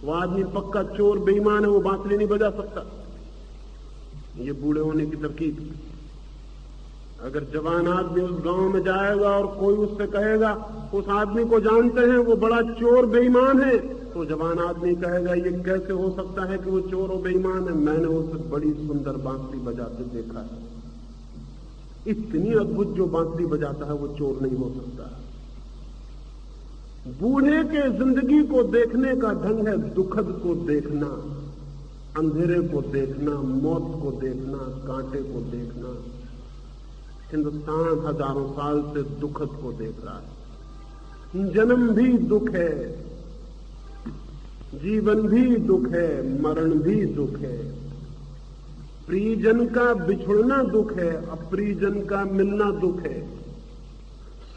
वो आदमी पक्का चोर बेईमान है, वो बांसुरी नहीं बजा सकता। ये बूढ़े होने की तरकीब। अगर जवान आदमी उस गांव में जाएगा और कोई उससे कहेगा उस आदमी को जानते हैं वो बड़ा चोर बेईमान है, तो जवान आदमी कहेगा ये कैसे हो सकता है कि वो चोर और बेईमान है? मैंने उसे बड़ी सुंदर बांसुरी बजाते देखा है। इतनी अद्भुत जो बांसुरी बजाता है वो चोर नहीं हो सकता। बूढ़े के जिंदगी को देखने का ढंग है दुखद को देखना, अंधेरे को देखना, मौत को देखना, कांटे को देखना। हिंदुस्तान हजारों साल से दुखद को देख रहा है। जन्म भी दुख है, जीवन भी दुख है, मरण भी दुख है, प्रियजन का बिछुड़ना दुख है, अप्रियजन का मिलना दुख है,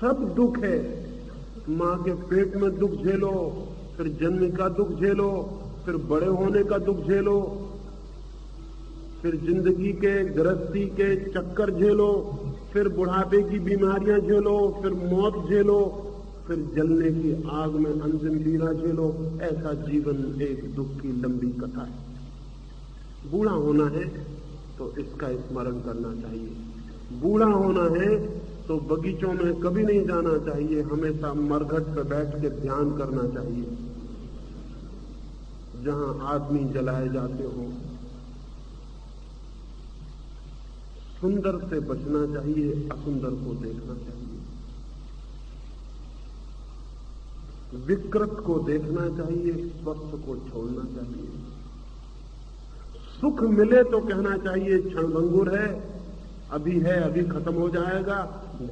सब दुख है। मां के पेट में दुख झेलो, फिर जन्म का दुख झेलो, फिर बड़े होने का दुख झेलो, फिर जिंदगी के गृहस्थी के चक्कर झेलो, फिर बुढ़ापे की बीमारियां झेलो, फिर मौत झेलो, फिर जलने की आग में अंतिम पीड़ा झेलो। ऐसा जीवन एक दुख की लंबी कथा है। बूढ़ा होना है तो इसका स्मरण करना चाहिए। बूढ़ा होना है तो बगीचों में कभी नहीं जाना चाहिए, हमेशा मरघट पर बैठ के ध्यान करना चाहिए। जहां आदमी जलाए जाते हो, सुंदर से बचना चाहिए, असुंदर को देखना चाहिए, विकृत को देखना चाहिए, स्वस्थ को छोड़ना चाहिए। सुख मिले तो कहना चाहिए क्षणभंगुर है, अभी है, अभी खत्म हो जाएगा।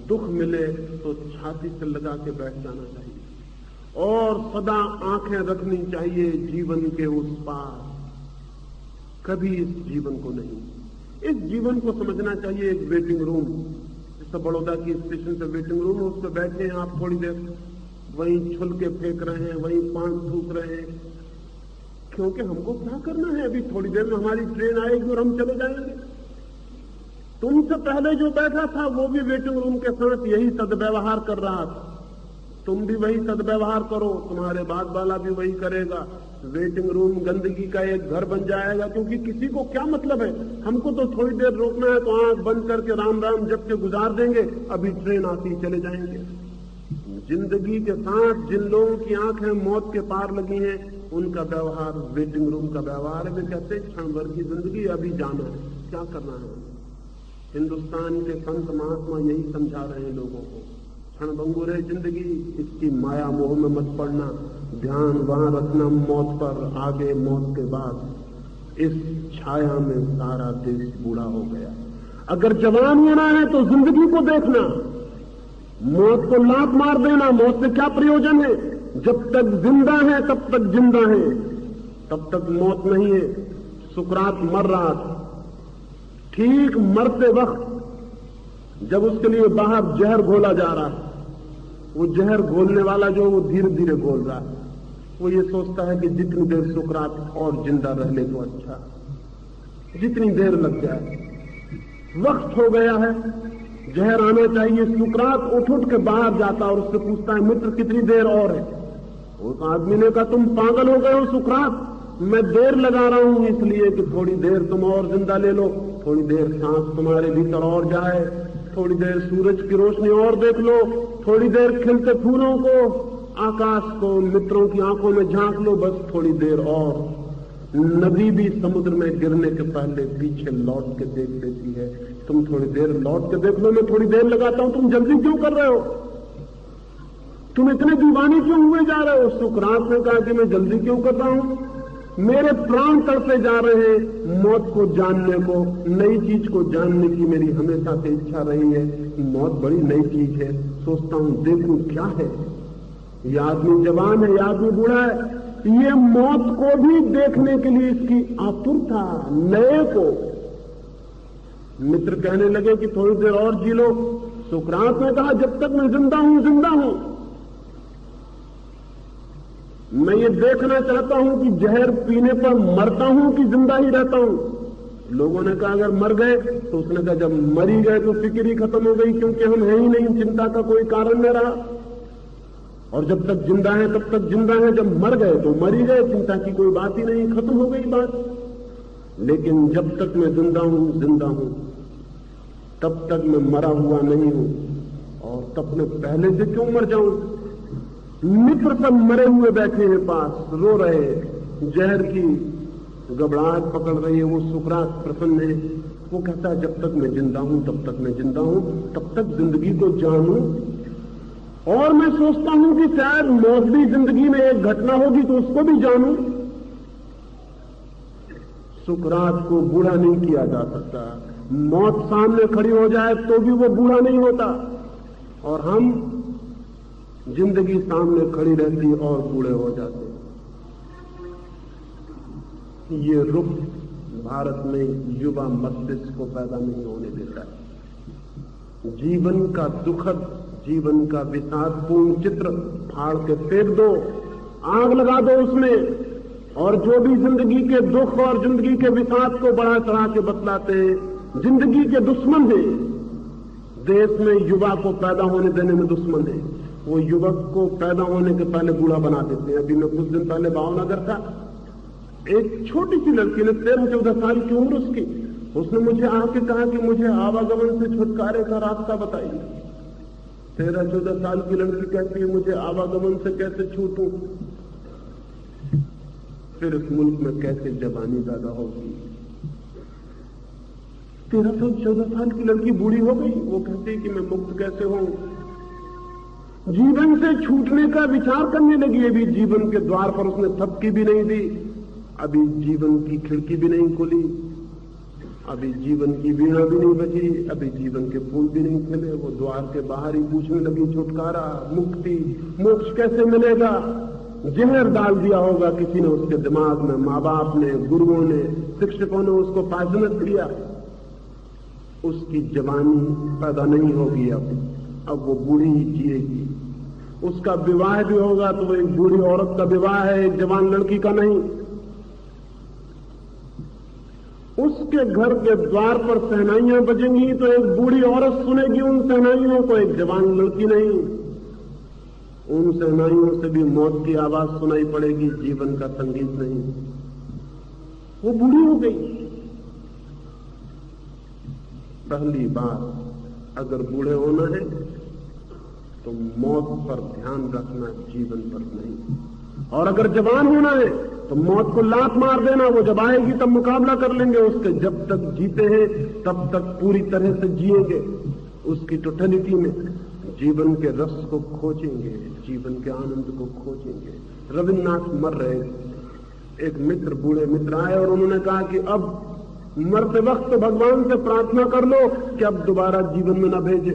दुख मिले तो छाती से लगा के बैठ जाना चाहिए और सदा आंखें रखनी चाहिए जीवन के उस पार। कभी इस जीवन को नहीं, इस जीवन को समझना चाहिए एक वेटिंग रूम। जैसे बड़ौदा की स्टेशन पे वेटिंग रूम है, उस पर बैठे हैं आप, थोड़ी देर वहीं छुलके फेंक रहे हैं, वहीं पांच थूक रहे हैं, क्योंकि हमको क्या करना है, अभी थोड़ी देर में हमारी ट्रेन आएगी और हम चले जाएंगे। तुमसे पहले जो बैठा था वो भी वेटिंग रूम के साथ यही सदव्यवहार कर रहा था, तुम भी वही सदव्यवहार करो, तुम्हारे बाद वाला भी वही करेगा। वेटिंग रूम गंदगी का एक घर बन जाएगा, क्योंकि किसी को क्या मतलब है, हमको तो थोड़ी देर रोकना है तो आंख बंद करके राम राम जप के गुजार देंगे, अभी ट्रेन आती चले जाएंगे। जिंदगी के साथ जिन लोगों की आंखें मौत के पार लगी हैं, उनका व्यवहार वेटिंग रूम का व्यवहार है। वे कहते हैं क्षण भर की जिंदगी, अभी जाना है, क्या करना है। हिंदुस्तान के संत महात्मा यही समझा रहे हैं लोगों को, क्षणभंगुर है जिंदगी, इसकी माया मोह में मत पड़ना, ध्यान वहां रखना मौत पर, आगे मौत के बाद। इस छाया में सारा देश बूढ़ा हो गया। अगर जवान होना है तो जिंदगी को देखना, मौत को लात मार देना, मौत से क्या प्रयोजन है। जब तक जिंदा है तब तक जिंदा है, तब तक मौत नहीं है। सुकरात मर रहा था, ठीक मरते वक्त जब उसके लिए बाहर जहर घोला जा रहा है, वो जहर घोलने वाला जो वो धीरे धीरे घोल रहा है, वो ये सोचता है कि जितनी देर सुकरात और जिंदा रह ले तो अच्छा, जितनी देर लग जाए, वक्त हो गया है, जहर आना चाहिए। सुकरात उठ के बाहर जाता और उससे पूछता है, मित्र कितनी देर और है। उस आदमी ने कहा, तुम पागल हो गए हो सुकरात, मैं देर लगा रहा हूं इसलिए कि थोड़ी देर तुम और जिंदा ले लो, थोड़ी देर सांस तुम्हारे भीतर और जाए, थोड़ी देर सूरज की रोशनी और देख लो, थोड़ी देर खिलते फूलों को, आकाश को, मित्रों की आंखों में झांक लो, बस थोड़ी देर और। नदी भी समुद्र में गिरने के पहले पीछे लौट के देख लेती है, तुम थोड़ी देर लौट के देख लो, मैं थोड़ी देर लगाता हूं, तुम जल्दी क्यों कर रहे हो, तुम इतने दीवाने क्यों हुए जा रहे हो। सुकरात ने कहा कि मैं जल्दी क्यों कर रहा हूं, मेरे प्राण तड़पे जा रहे हैं मौत को जानने को, नई चीज को जानने की मेरी हमेशा से इच्छा रही है। मौत बड़ी नई चीज है, सोचता हूं देखूं क्या है। ये आदमी जवान है, ये आदमी बूढ़ा है, ये मौत को भी देखने के लिए इसकी आतुरता, नए को। मित्र कहने लगे कि थोड़ी देर और जी लो। सुकरात ने कहा, जब तक मैं जिंदा हूं जिंदा हूं, मैं ये देखना चाहता हूं कि जहर पीने पर मरता हूं कि जिंदा ही रहता हूं। लोगों ने कहा अगर मर गए, तो उसने कहा जब मरी गए तो फिक्र ही खत्म हो गई, क्योंकि हम हैं ही नहीं, चिंता का कोई कारण नहीं रहा। और जब तक जिंदा है तब तक जिंदा है, जब मर गए तो मर ही गए, चिंता की कोई बात ही नहीं, खत्म हो गई बात। लेकिन जब तक मैं जिंदा हूं तब तक मैं मरा हुआ नहीं हूं, और तब मैं पहले से क्यों मर जाऊं। मित्र सब मरे हुए बैठे हैं पास, रो रहे, जहर की घबराहट पकड़ रही है, वो सुकरात प्रसन्न है। वो कहता है जब तक मैं जिंदा हूं तब तक मैं जिंदा हूं, तब तक जिंदगी को जानूं। और मैं सोचता हूं कि शायद मौजूदा जिंदगी में एक घटना होगी तो उसको भी जानूं। सुकरात को बूढ़ा नहीं किया जा सकता, मौत सामने खड़ी हो जाए तो भी वो बूढ़ा नहीं होता, और हम जिंदगी सामने खड़ी रहती और बूढ़े हो जाते। ये रुख भारत में युवा मस्तिष्क को पैदा नहीं होने देता है। जीवन का दुखद, जीवन का विषादपूर्ण चित्र फाड़ के फेंक दो, आग लगा दो उसमें, और जो भी जिंदगी के दुख और जिंदगी के विषाद को बढ़ा चढ़ा के बतलाते हैं, जिंदगी के दुश्मन हैं। देश में युवा को पैदा होने देने में दुश्मन है, वो युवक को पैदा होने के पहले बूढ़ा बना देते हैं। अभी मैं कुछ दिन पहले भावनगर था, एक छोटी सी लड़की ने 13-14 साल की उम्र उसकी, उसने मुझे आके कहा कि मुझे आवागमन से छुटकारे का रास्ता बताइए। 13-14 साल की लड़की कहती है मुझे आवागमन से कैसे छूटूं, फिर इस मुल्क में कैसे जवानी पैदा होगी। 13-14 साल की लड़की बूढ़ी हो गई, वो कहती कि मैं मुक्त कैसे हूं, जीवन से छूटने का विचार करने लगी। अभी जीवन के द्वार पर उसने थपकी भी नहीं दी, अभी जीवन की खिड़की भी नहीं खुली, अभी जीवन की वीणा भी नहीं बजी, अभी जीवन के फूल भी नहीं खिले। वो द्वार के बाहर ही पूछने लगी, छुटकारा, मुक्ति, मोक्ष कैसे मिलेगा? जहर डाल दिया होगा किसी ने उसके दिमाग में, माँ बाप ने, गुरुओं ने, शिक्षकों ने उसको पायजनत किया। उसकी जवानी पैदा नहीं होगी, अब वो बूढ़ी ही जिएगी। उसका विवाह भी होगा तो वो एक बूढ़ी औरत का विवाह है, एक जवान लड़की का नहीं। उसके घर के द्वार पर शहनाइयां बजेंगी तो एक बूढ़ी औरत सुनेगी उन शहनाइयों को, एक जवान लड़की नहीं। उन शहनाइयों से भी मौत की आवाज सुनाई पड़ेगी, जीवन का संगीत नहीं। वो बूढ़ी हो गई। पहली बात, अगर बूढ़े होना है तो मौत पर ध्यान रखना, जीवन पर नहीं। और अगर जवान होना है तो मौत को लात मार देना, वो जब आएगी तब मुकाबला कर लेंगे उसके। जब तक जीते हैं तब तक पूरी तरह से जिएंगे, उसकी टोटलिटी में जीवन के रस को खोजेंगे, जीवन के आनंद को खोजेंगे। रविन्द्रनाथ मर रहे, एक मित्र, बूढ़े मित्र आए और उन्होंने कहा कि अब मरते वक्त भगवान से प्रार्थना कर लो कि अब दोबारा जीवन में न भेजे।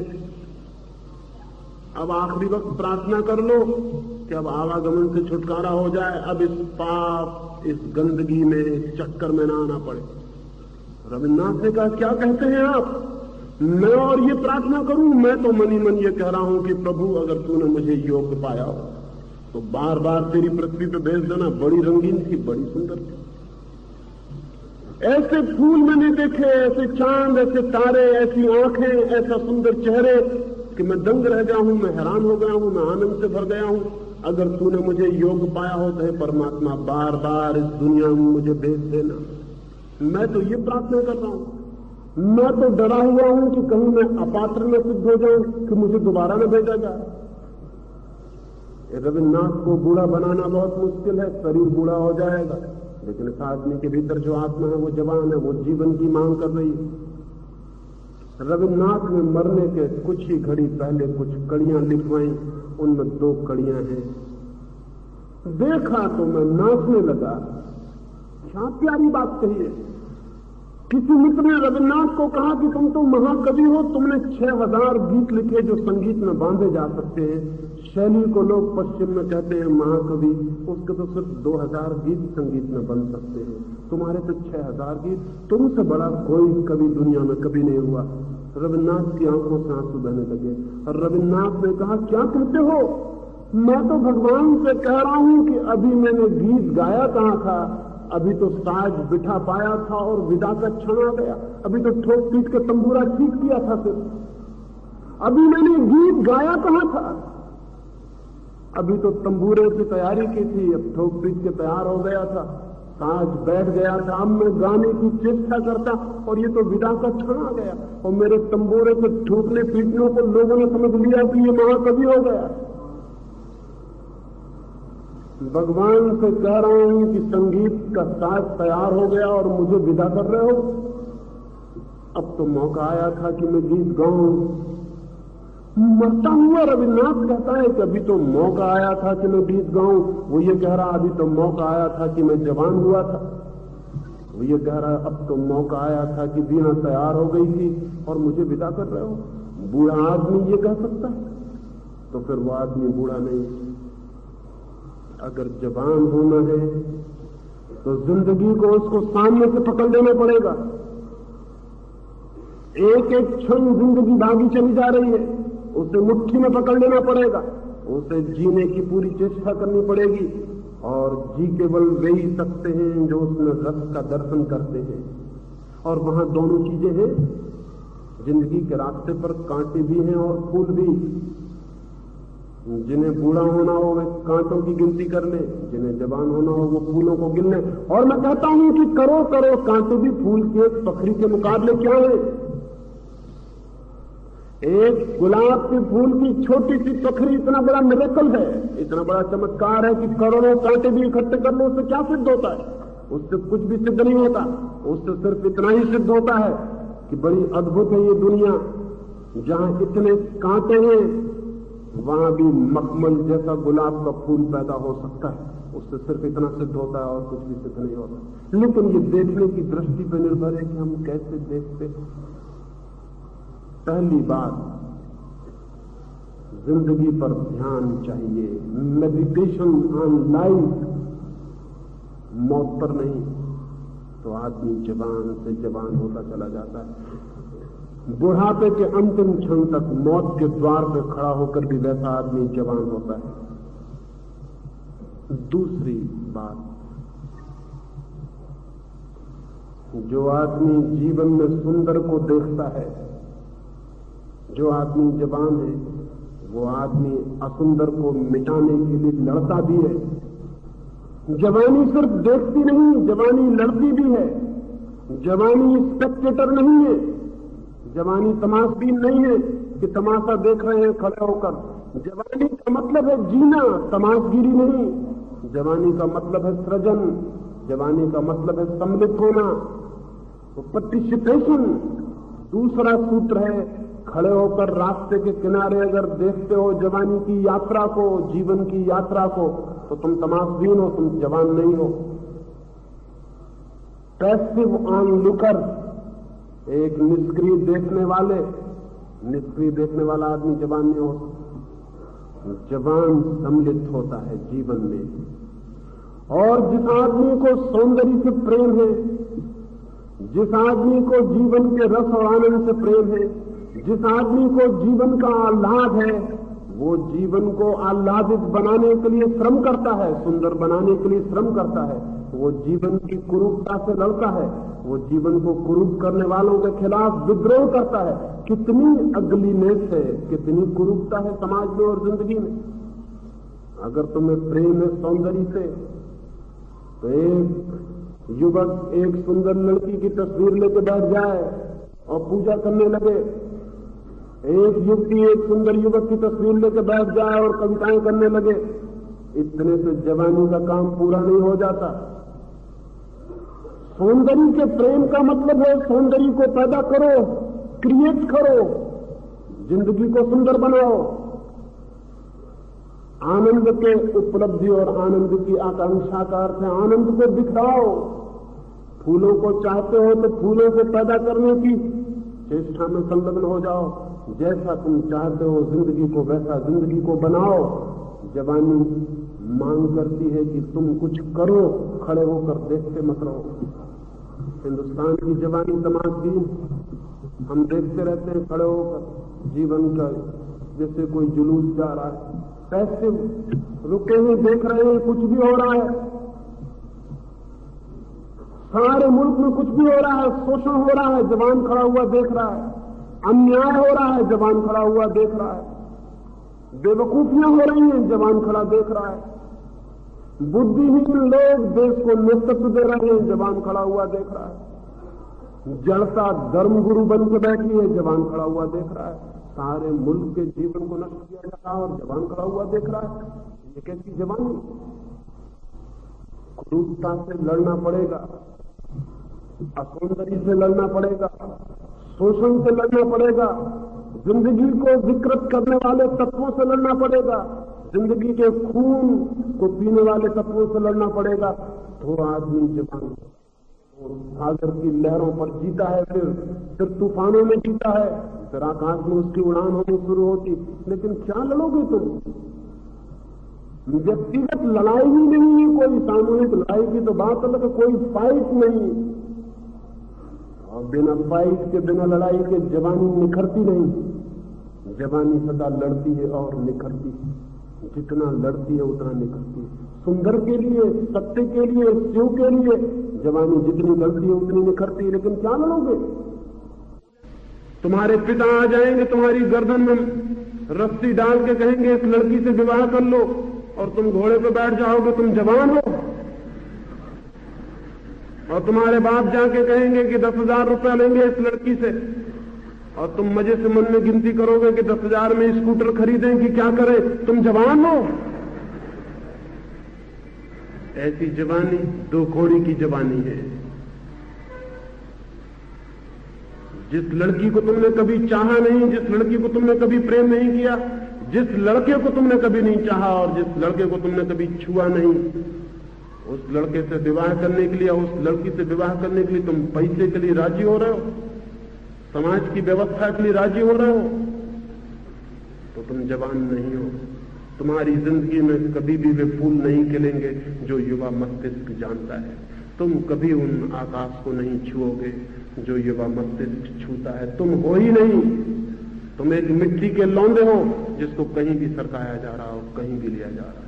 अब आखिरी वक्त प्रार्थना कर लो कि अब आवागमन से छुटकारा हो जाए, अब इस पाप, इस गंदगी में, चक्कर में ना आना पड़े। रविन्द्रनाथ ने कहा, क्या कहते हैं आप? मैं और ये प्रार्थना करूं? मैं तो मनी मन ये कह रहा हूं कि प्रभु अगर तूने मुझे योग्य पाया हो तो बार बार तेरी पृथ्वी पे भेज देना। बड़ी रंगीन थी, बड़ी सुंदर थी, ऐसे फूल मैंने देखे, ऐसे चांद, ऐसे तारे, ऐसी आंखें, ऐसा सुंदर चेहरे कि मैं दंग रह गया हूं, मैं हैरान हो गया हूं, मैं आनंद से भर गया हूं। अगर तूने मुझे योग्य पाया हो तो हे परमात्मा बार बार इस दुनिया में मुझे भेज देना। मैं तो ये प्रार्थना कर रहा हूं। मैं तो डरा हुआ हूं कि कहीं मैं अपात्र न सिद्ध हो जाऊं कि मुझे दोबारा न भेजा जाए। रविन्द्रनाथ को बूढ़ा बनाना बहुत मुश्किल है, शरीर बूढ़ा हो जाएगा, लेकिन इस आदमी के भीतर जो आत्मा है वो जवान है, वो जीवन की मांग कर रही है। रविन्द्रनाथ ने मरने के कुछ ही घड़ी पहले कुछ कड़ियां लिखवाई, उनमें 2 कड़ियां हैं। देखा तो मैं नाचने लगा। क्या प्यारी बात कही है। किसी मित्र ने रविन्द्रनाथ को कहा कि तुम तो महाकवि हो, तुमने 6000 गीत लिखे जो संगीत में बांधे जा सकते हैं। शैली को लोग पश्चिम में कहते हैं महाकवि, उसके तो सिर्फ 2000 गीत संगीत में बन सकते हैं, तुम्हारे तो 6000 गीत। तुमसे बड़ा कोई कवि दुनिया में कभी नहीं हुआ। रविन्द्रनाथ की आंखों से आंसू बहने लगे और रविन्द्रनाथ ने कहा, क्या कहते हो? मैं तो भगवान से कह रहा हूं कि अभी मैंने गीत गाया कहां था, अभी तो साज बिठा पाया था और विदा का क्षण आ गया। अभी तो ठोक पीट के तंबूरा ठीक किया था सिर्फ, अभी मैंने गीत गाया कहां था? अभी तो तंबूरे की तैयारी की थी, अब ठोक पीट के तैयार हो गया था, साज बैठ गया था, अब मैं गाने की चेष्टा करता और ये तो विदा का क्षण आ गया और मेरे तंबूरे से ठोकने पीटने को लोगों ने समझ लिया कि ये महाकवि हो गया। भगवान से कह रहा हूं कि संगीत का साज तैयार हो गया और मुझे विदा कर रहे हो। अब तो मौका आया था कि मैं गीत गाऊं। मरता हुआ रविन्द्रनाथ कहता है कि अभी तो मौका आया था कि मैं गीत गाऊं। वो ये कह रहा अभी तो मौका आया था कि मैं जवान हुआ था। वो ये कह रहा अब तो मौका आया था कि वीणा तैयार हो गई थी और मुझे विदा कर रहे हो। बूढ़ा आदमी ये कह सकता है तो फिर वो आदमी बूढ़ा नहीं। अगर जवान होना है तो जिंदगी को उसको सामने से पकड़ लेना पड़ेगा। एक एक क्षण जिंदगी भागी चली जा रही है, उसे मुट्ठी में पकड़ लेना पड़ेगा, उसे जीने की पूरी चेष्टा करनी पड़ेगी। और जी केवल वे ही सकते हैं जो उसमें रस का दर्शन करते हैं। और वहां दोनों चीजें हैं, जिंदगी के रास्ते पर कांटे भी हैं और फूल भी। जिन्हें बूढ़ा होना हो वे कांटों की गिनती कर ले, जिन्हें जवान होना हो वो फूलों को गिन ले। और मैं कहता हूं कि करो करो कांटे भी फूल के पखरी के मुकाबले क्या है। एक गुलाब के फूल की छोटी सी पखरी इतना बड़ा मिरेकल है, इतना बड़ा चमत्कार है कि करोड़ों कांटे भी इकट्ठे कर लो, उससे क्या सिद्ध होता है? उससे कुछ भी सिद्ध नहीं होता। उससे सिर्फ इतना ही सिद्ध होता है कि बड़ी अद्भुत है ये दुनिया, जहां इतने कांटे हैं वहां भी मखमल जैसा गुलाब का फूल पैदा हो सकता है। उससे सिर्फ इतना सिद्ध होता है और कुछ भी सिद्ध नहीं होता। लेकिन ये देखने की दृष्टि पर निर्भर है कि हम कैसे देखते। पहली बात, जिंदगी पर ध्यान चाहिए, मेडिटेशन ऑन लाइफ, मौत पर नहीं, तो आदमी जवान से जवान होता चला जाता है। बुढ़ापे के अंतिम क्षण तक मौत के द्वार पर खड़ा होकर भी वैसा आदमी जवान होता है। दूसरी बात, जो आदमी जीवन में सुंदर को देखता है, जो आदमी जवान है, वो आदमी असुंदर को मिटाने के लिए लड़ता भी है। जवानी सिर्फ देखती नहीं, जवानी लड़ती भी है। जवानी स्पेक्टेटर नहीं है, जवानी तमाशबीन नहीं है कि तमाशा देख रहे हैं खड़े होकर। जवानी का मतलब है जीना, तमाशगिरी नहीं। जवानी का मतलब है सृजन, जवानी का मतलब है सम्मिलित होना, तो पार्टिसिपेशन। दूसरा सूत्र है, खड़े होकर रास्ते के किनारे अगर देखते हो जवानी की यात्रा को, जीवन की यात्रा को, तो तुम तमाशबीन हो, तुम जवान नहीं हो। पैसिव ऑन लुकर, एक निष्क्रिय देखने वाले, निष्क्रिय देखने वाला आदमी जवान नहीं हो। जवान सम्मिलित होता है जीवन में। और जिस आदमी को सौंदर्य से प्रेम है, जिस आदमी को जीवन के रस और आनंद से प्रेम है, जिस आदमी को जीवन का आह्लाद है, वो जीवन को आह्लादित बनाने के लिए श्रम करता है, सुंदर बनाने के लिए श्रम करता है। वो जीवन की कुरूपता से लड़ता है, वो जीवन को कुरूप करने वालों के खिलाफ विद्रोह करता है। कितनी अगलीनेस है, कितनी कुरूपता है समाज में और जिंदगी में। अगर तुम्हें प्रेम है सौंदर्य से, तो एक युवक एक सुंदर लड़की की तस्वीर लेकर बैठ जाए और पूजा करने लगे, एक युवती एक सुंदर युवक की तस्वीर लेकर बैठ जाए और कविताएं करने लगे, इतने से जवानी का काम पूरा नहीं हो जाता। सौंदर्य के प्रेम का मतलब है सौंदर्य को पैदा करो, क्रिएट करो, जिंदगी को सुंदर बनाओ। आनंद के उपलब्धि और आनंद की आकांक्षा का अर्थ है आनंद को दिखाओ। फूलों को चाहते हो तो फूलों को पैदा करने की चेष्टा में संलग्न हो जाओ। जैसा तुम चाहते हो जिंदगी को, वैसा जिंदगी को बनाओ। जवानी मांग करती है कि तुम कुछ करो, खड़े होकर देखते मत रहो। हिंदुस्तान की जवानी तमाशबीन, हम देखते रहते हैं खड़े होकर जीवन का, जैसे कोई जुलूस जा रहा है। पैसे रुके हुए देख रहे हैं, कुछ भी हो रहा है, सारे मुल्क में कुछ भी हो रहा है, शोषण हो रहा है, जवान खड़ा हुआ देख रहा है, अन्याय हो रहा है, जवान खड़ा हुआ देख रहा है, बेवकूफियां हो रही हैं, जवान खड़ा देख रहा है, बुद्धिहीन लोग देश को नेतृत्व दे रहे हैं, जवान खड़ा हुआ देख रहा है, जड़ता धर्मगुरु बन के बैठी है, जवान खड़ा हुआ देख रहा है, सारे मुल्क के जीवन को नष्ट किया जा रहा है और जवान खड़ा हुआ देख रहा है। ये कैसी जवानी? क्रूरता से लड़ना पड़ेगा, असौंदर्य से लड़ना पड़ेगा, शोषण से लड़ना पड़ेगा, जिंदगी को विकृत करने वाले तत्वों से लड़ना पड़ेगा, जिंदगी के खून को पीने वाले तत्वों से लड़ना पड़ेगा। तो आदमी जवान सागर की लहरों पर जीता है, फिर तूफानों में जीता है, फिर आकाश में उसकी उड़ान होनी शुरू होती। लेकिन क्या लड़ोगे तुम? व्यक्तिगत लड़ाई ही नहीं है, कोई सामूहिक लड़ाई की तो बात अलग है, कोई फाइट नहीं। और बिना फाइट के, बिना लड़ाई के जवानी निखरती नहीं। जवानी सदा लड़ती है और निखरती है, जितना लड़ती है उतना निखरती है। सुंदर के लिए, सत्य के लिए, शिव के लिए जवानी जितनी लड़ती है उतनी निखरती है। लेकिन क्या लड़ोगे? तुम्हारे पिता आ जाएंगे, तुम्हारी गर्दन में रस्सी डाल के कहेंगे इस लड़की से विवाह कर लो, और तुम घोड़े पर बैठ जाओगे, तुम जवान हो। और तुम्हारे बाप जाके कहेंगे कि 10,000 रुपया लेंगे इस लड़की से, और तुम मजे से मन में गिनती करोगे कि 10,000 में स्कूटर खरीदें कि क्या करें, तुम जवान हो। ऐसी जवानी दो घोड़ी की जवानी है। जिस लड़की को तुमने कभी चाहा नहीं, जिस लड़की को तुमने कभी प्रेम नहीं किया, जिस लड़के को तुमने कभी नहीं चाहा और जिस लड़के को तुमने कभी छुआ नहीं, उस लड़के से विवाह करने के लिए, उस लड़की से विवाह करने के लिए तुम पैसे के लिए राजी हो रहे हो, समाज की व्यवस्था के लिए राजी हो रहे हो, तो तुम जवान नहीं हो। तुम्हारी जिंदगी में कभी भी वे फूल नहीं खिलेंगे जो युवा मस्तिष्क जानता है। तुम कभी उन आकाश को नहीं छुओगे जो युवा मस्तिष्क छूता है। तुम हो ही नहीं। तुम एक मिट्टी के लौंदे हो जिसको कहीं भी सरकाया जा रहा हो, कहीं भी लिया जा रहा है।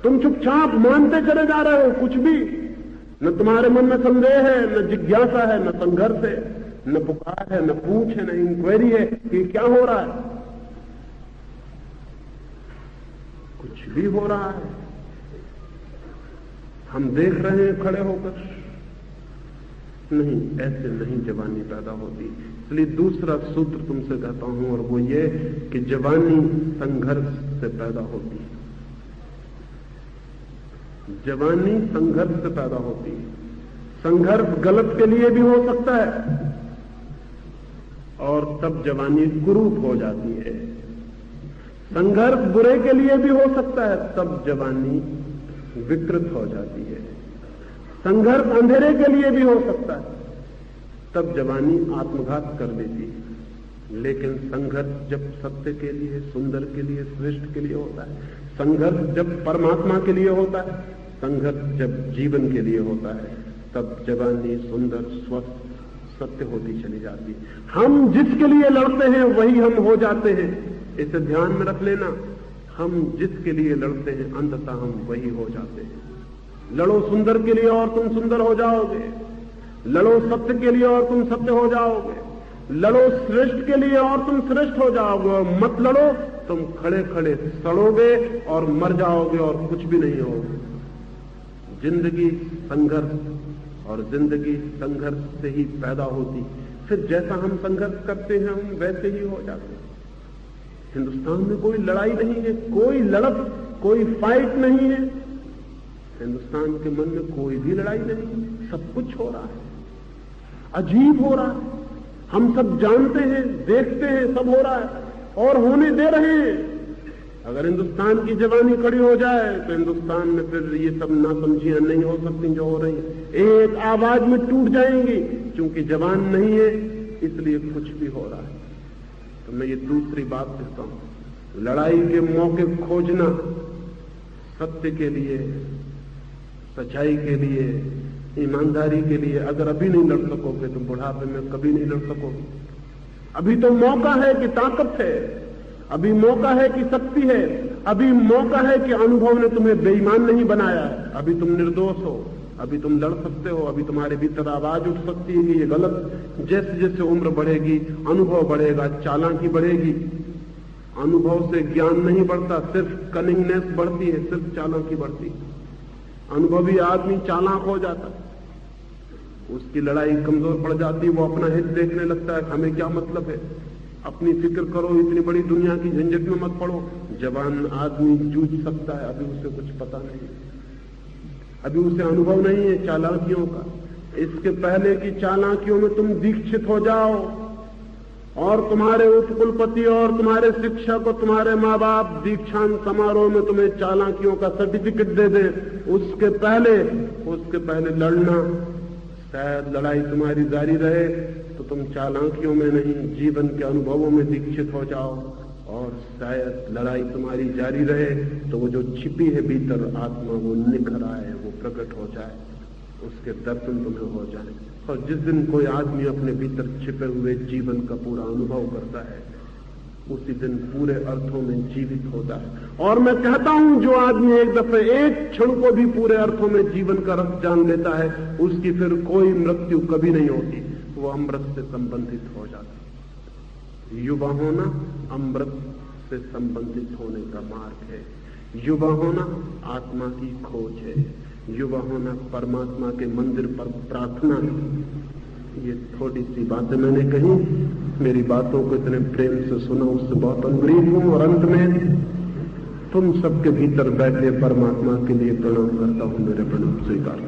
तुम चुपचाप मानते चले जा रहे हो कुछ भी। न तुम्हारे मन में संदेह है, न जिज्ञासा है, न संघर्ष है, न पुकार है, न पूछ है, न इंक्वायरी है कि क्या हो रहा है। कुछ भी हो रहा है, हम देख रहे हैं खड़े होकर। नहीं, ऐसे नहीं जवानी पैदा होती। इसलिए दूसरा सूत्र तुमसे कहता हूं और वो ये कि जवानी संघर्ष से पैदा होती है। जवानी संघर्ष से पैदा होती है। संघर्ष गलत के लिए भी हो सकता है और तब जवानी कुरूप हो जाती है। संघर्ष बुरे के लिए भी हो सकता है, तब जवानी विकृत हो जाती है। संघर्ष अंधेरे के लिए भी हो सकता है, तब जवानी आत्मघात कर लेती है। लेकिन संघर्ष जब सत्य के लिए, सुंदर के लिए, श्रेष्ठ के लिए होता है, संघर्ष जब परमात्मा के लिए होता है, संघर्ष जब जीवन के लिए होता है, तब जवानी सुंदर, स्वस्थ, सत्य होती चली जाती है। हम जिसके लिए लड़ते हैं वही हम हो जाते हैं। इसे ध्यान में रख लेना। हम जिसके लिए लड़ते हैं अंततः हम वही हो जाते हैं। लड़ो सुंदर के लिए और तुम सुंदर हो जाओगे। लड़ो सत्य के लिए और तुम सत्य हो जाओगे। लड़ो श्रेष्ठ के लिए और तुम श्रेष्ठ हो जाओगे। मत लड़ो, तुम खड़े खड़े सड़ोगे और मर जाओगे और कुछ भी नहीं होगा। जिंदगी संघर्ष और जिंदगी संघर्ष से ही पैदा होती। फिर जैसा हम संघर्ष करते हैं हम वैसे ही हो जाते हैं। हिंदुस्तान में कोई लड़ाई नहीं है, कोई लड़त, कोई फाइट नहीं है। हिंदुस्तान के मन में कोई भी लड़ाई नहीं, सब कुछ हो रहा है, अजीब हो रहा है। हम सब जानते हैं, देखते हैं, सब हो रहा है और होने दे रहे हैं। अगर हिंदुस्तान की जवानी खड़ी हो जाए तो हिंदुस्तान में फिर ये सब नासमझियां नहीं हो सकती जो हो रही हैं। एक आवाज में टूट जाएंगी। क्योंकि जवान नहीं है इसलिए कुछ भी हो रहा है। तो मैं ये दूसरी बात कहता हूं, लड़ाई के मौके खोजना सत्य के लिए, सच्चाई के लिए, ईमानदारी के लिए। अगर अभी नहीं लड़ सकोगे तो बुढ़ापे में कभी नहीं लड़ सकोगे। अभी तो मौका है कि ताकत है, अभी मौका है कि शक्ति है, अभी मौका है कि अनुभव ने तुम्हें बेईमान नहीं बनाया है। अभी तुम निर्दोष हो, अभी तुम लड़ सकते हो, अभी तुम्हारे भीतर आवाज उठ सकती है कि ये गलत। जैसे जैसे उम्र बढ़ेगी अनुभव बढ़ेगा, चालाकी बढ़ेगी। अनुभव से ज्ञान नहीं बढ़ता, सिर्फ कनिंगनेस बढ़ती है, सिर्फ चालाकी बढ़ती है। अनुभवी आदमी चालाक हो जाता है, उसकी लड़ाई कमजोर पड़ जाती है, वो अपना हित देखने लगता है, हमें क्या मतलब है, अपनी फिक्र करो, इतनी बड़ी दुनिया की झंझट में मत पड़ो। जवान आदमी जूझ सकता है, अभी उसे कुछ पता नहीं, अभी उसे अनुभव नहीं है चालाकियों का। इसके पहले की चालाकियों में तुम दीक्षित हो जाओ और तुम्हारे उपकुलपति और तुम्हारे शिक्षक और तुम्हारे माँ बाप दीक्षांत समारोह में तुम्हें चालाकियों का सर्टिफिकेट दे दें, उसके पहले लड़ना, शायद लड़ाई तुम्हारी जारी रहे तो तुम चालाकियों में नहीं जीवन के अनुभवों में दीक्षित हो जाओ, और शायद लड़ाई तुम्हारी जारी रहे तो वो जो छिपी है भीतर आत्मा वो निखर आए, वो प्रकट हो जाए, उसके दर्शन तुम्हें हो जाए। और जिस दिन कोई आदमी अपने भीतर छिपे हुए जीवन का पूरा अनुभव करता है उसी दिन पूरे अर्थों में जीवित होता है। और मैं कहता हूं जो आदमी एक दफे एक क्षण को भी पूरे अर्थों में जीवन का रस जान लेता है उसकी फिर कोई मृत्यु कभी नहीं होती, वो अमृत से संबंधित हो जाता है। युवा होना अमृत से संबंधित होने का मार्ग है। युवा होना आत्मा की खोज है। युवा होना परमात्मा के मंदिर पर प्रार्थना है। ये थोड़ी सी बातें मैंने कही, मेरी बातों को इतने प्रेम से सुना उससे बहुत अनुग्रहित हूं। और अंत में तुम सबके भीतर बैठे परमात्मा के लिए प्रणाम करता हूं, मेरे प्रणाम स्वीकार।